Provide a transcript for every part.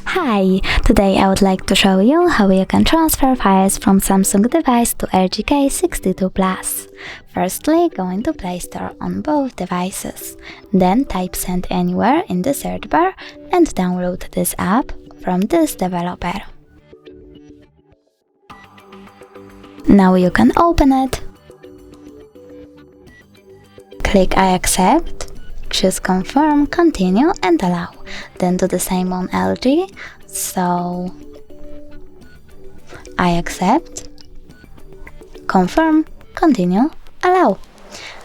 Hi! Today I would like to show you how you can transfer files from Samsung device to LG K62 Plus. Firstly, go into Play Store on both devices. Then type Send Anywhere in the search bar and download this app from this developer. Now you can open it. Click I accept, choose Confirm, Continue and Allow. Then do the same on LG, so I accept, confirm, continue, allow.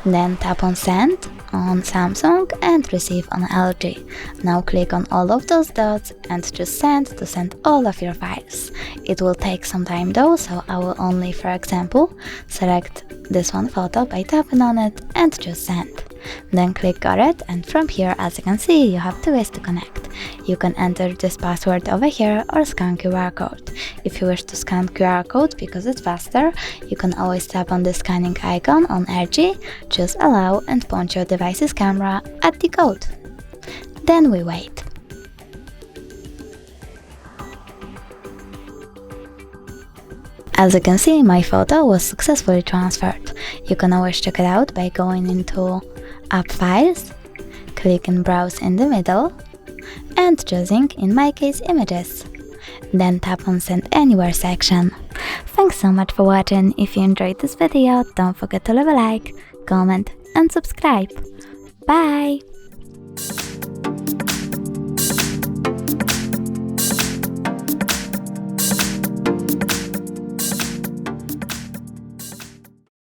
Then tap on Send on Samsung and Receive on LG. Now click on all of those dots and choose Send to send all of your files. It will take some time though, so I will only, for example, select this one photo by tapping on it and choose Send. Then click Got it, and from here, as you can see, you have two ways to connect. You can enter this password over here or scan QR code. If you wish to scan QR code because it's faster, you can always tap on the scanning icon on LG, choose Allow and point your device's camera at the code. Then we wait. As you can see, my photo was successfully transferred. You can always check it out by going into App Files, clicking Browse in the middle, and choosing, in my case, Images. Then tap on Send Anywhere section. Thanks so much for watching. If you enjoyed this video, don't forget to leave a like, comment, and subscribe. Bye!